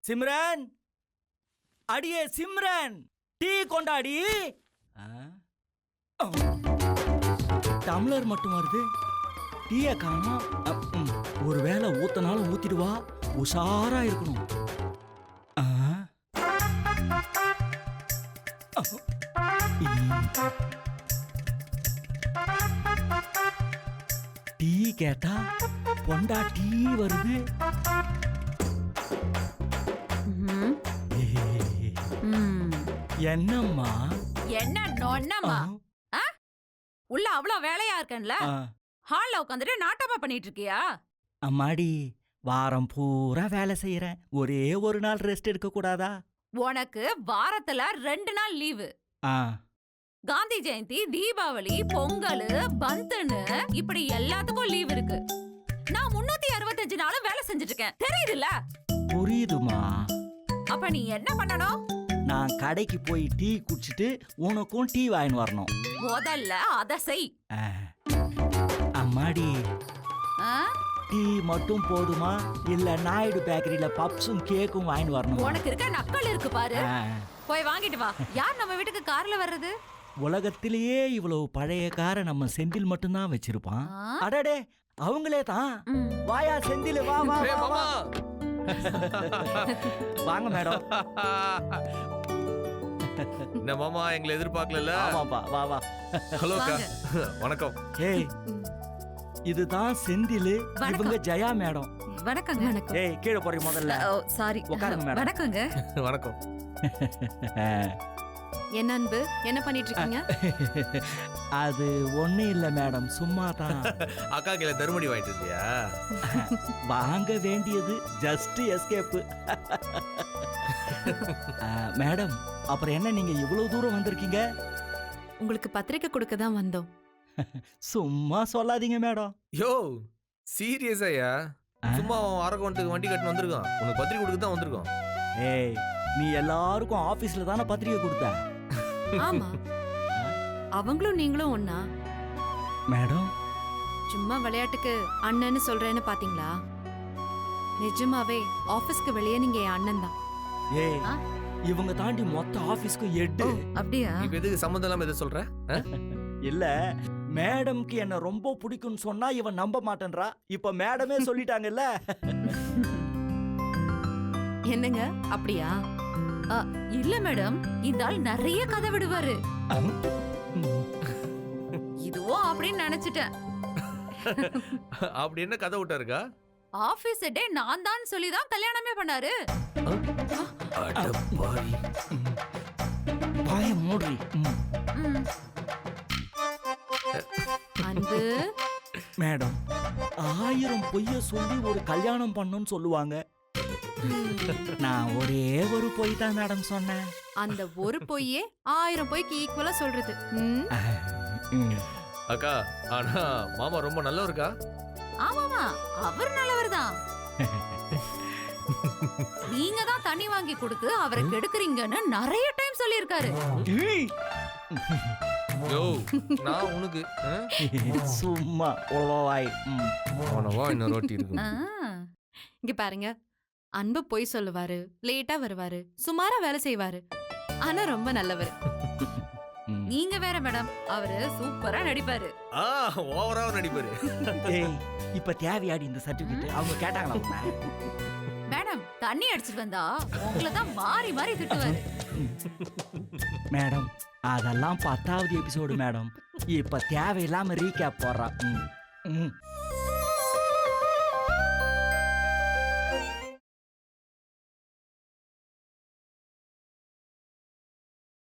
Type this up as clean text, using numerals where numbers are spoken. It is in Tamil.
சிம்ரன், அடியே சிம்ரன், டீ கொண்டாடி. டம்ளர் மட்டும் வருது, டீய காணோம். ஒருவேளை ஊத்தனாலும் ஊத்திடுவா, உஷாரா இருக்கணும். டீ கேட்டா பொண்டா டீ வருது. என்னம்மா? என்ன நொன்னம்மா? உள்ள அவ்வளவு வேலையா இருக்கேன்ல, ஹால்ல உட்காந்துட்டு நாட்டமா பண்ணிட்டு இருக்கியா? அம்மாடி, வாரம் பூரா வேலை செய்யறேன், ஒரே ஒரு நாள் ரெஸ்ட் எடுக்க கூடாதா? உனக்கு வாரத்துல 2 நாள் லீவு. காந்தி ஜெயந்தி, தீபாவளி, பொங்கல், பந்துன்னு இப்படி எல்லாத்துக்கும் லீவ் இருக்கு. நான் 365 நாளும் வேலை செஞ்சுட்டு இருக்கேன், தெரியுதுல்ல? புரியுதுமா. அப்ப நீ என்ன பண்ணணும்? நான் கடைக்கு போய் டீ குடிச்சிட்டு உனக்கும் டீ வாங்கின்னு வரணும். முதல்ல அத செய். அம்மாடி, டீ மட்டும் போதுமா, இல்ல நாயுடு பேக்கரியில பப்ஸும் கேக்கும் வாங்கின்னு வரணும்? உனக்கு இருக்க நக்கல் இருக்கு பாரு, போய் வாங்கிட்டு வா. யார் நம்ம வீட்டுக்கு கார்ல வர்றது? உலகத்திலேயே இவ்வளவு பழைய காரை நம்ம செந்தில் மட்டும்தான் வச்சிருப்பான். அடடே, அவங்களே தான். வாயா செந்தில், வா வா வா. வாங்க மேடம். என்ன மாமா, எங்களை எதிர்பார்க்கல? ஆமாப்பா, வா வா. ஹலோ அக்கா, வணக்கம். ஏய், இதுதான் செந்தில், இவங்க ஜெயா மேடம். வணக்கங்க. வணக்கம். ஏய், கீழே போறீங்க முதல்ல. சாரி. உட்காருங்க மேடம். வணக்கங்க. வணக்கம். என்ன அன்பு, என்ன பண்ணிட்டு இருக்கீங்க? அது ஒண்ணு இல்ல மேடம், சும்மா தான். அக்கா கையில தருமடி வாங்கிட்டு இருந்தியா? வாங்க வேண்டியது ஜஸ்ட் எஸ்கேப். மேடம், அப்புறம் என்ன நீங்க இவ்வளவு தூரம் வந்திருக்கீங்க? உங்களுக்கு பத்திரிக்கை கொடுக்க தான் வந்தோம். சும்மா சொல்லாதீங்க மேடம். யோ, சீரியஸாயா? சும்மா அரகோணத்துக்கு வண்டி கட்டு வந்திருக்கோம், உனக்கு பத்திரிக்கை கொடுக்க தான் வந்திருக்கோம். ஏய், நீ எல்லாருக்கும் ஆபீஸ்ல தானே பத்திரிக்கை கொடுத்த? ஆமா, அவங்களும் நீங்களும் ஒண்ணா? மேடம், சும்மா விளையாட்டுக்கு அண்ணன்னு சொல்றேன்னு பாத்தீங்களா? நிஜமாவே ஆபீஸ்க்கு வெளியே நீங்க என் அண்ணன் தான். ஏய், இவங்க தாண்டி மொத்த ஆபீஸ்க்கு எட்டு. அப்படியா? இப்ப எதுக்கு சம்பந்தம் இல்லாம எதை சொல்ற? இல்ல, மேடம்க்கு என்ன ரொம்ப பிடிக்கும்னு சொன்னா இவன் நம்ப மாட்டேன்றா. இப்ப மேடமே சொல்லிட்டாங்கல்ல. என்னங்க, அப்படியா? இல்ல மேடம், இந்த ஆள் நிறைய கதை விடுவாரு. இதுவும் அப்படின்னு நினைச்சிட்டேன். அப்படி என்ன கதை விட்டாருக்கா? ஆபீஸ் டே நான் தான் சொல்லி தான் கல்யாணமே பண்ணாரு. பாய மூடி. அன்பு மேடம், 1000 பொய்ய சொல்லி ஒரு கல்யாணம் பண்ணுன்னு சொல்லுவாங்க. நான் ஒரே ஒரு பொய் தான் மேடம் சொன்னேன். அந்த ஒரு பொய்யே 1000 பொய்க்கு ஈக்குவலா சொல்றது. அக்கா, ஆனா மாமா ரொம்ப நல்லவருக்கா? ஆமாமா, அவர் நல்லவர் தான். நீங்க தான் தண்ணி வாங்கி கொடுத்து அவரை கெடுக்குறீங்கன்னு நிறைய டைம் சொல்லியிருக்காரு. யோ, நான் உனக்கு சும்மா உளவாய். அவனவா இன்னும் ரோட்டி இருக்கு. இங்க பாருங்க, அன்பு பொய் சொல்லுவாரு, லேட்டா வருவாரு, சுமாரா வேலை செய்வாரு, ஆனா ரொம்ப நல்லவர். நீங்க வேற மேடம், அவரு சூப்பரா நடிப்பாரு. ஓவரா நடிப்பாரு. ஏய், இப்ப தேவையாடி இந்த சர்டிபிகேட்? அவங்க கேட்டாங்களா? மேடம், தண்ணி அடிச்சிட்டு வந்தா உங்களை தான் மாறி மாறி திட்டுவாரு. மேடம், அதெல்லாம் 10வது எபிசோடு மேடம். இப்ப தேவையில்லாம ரீகேப் போடுறா.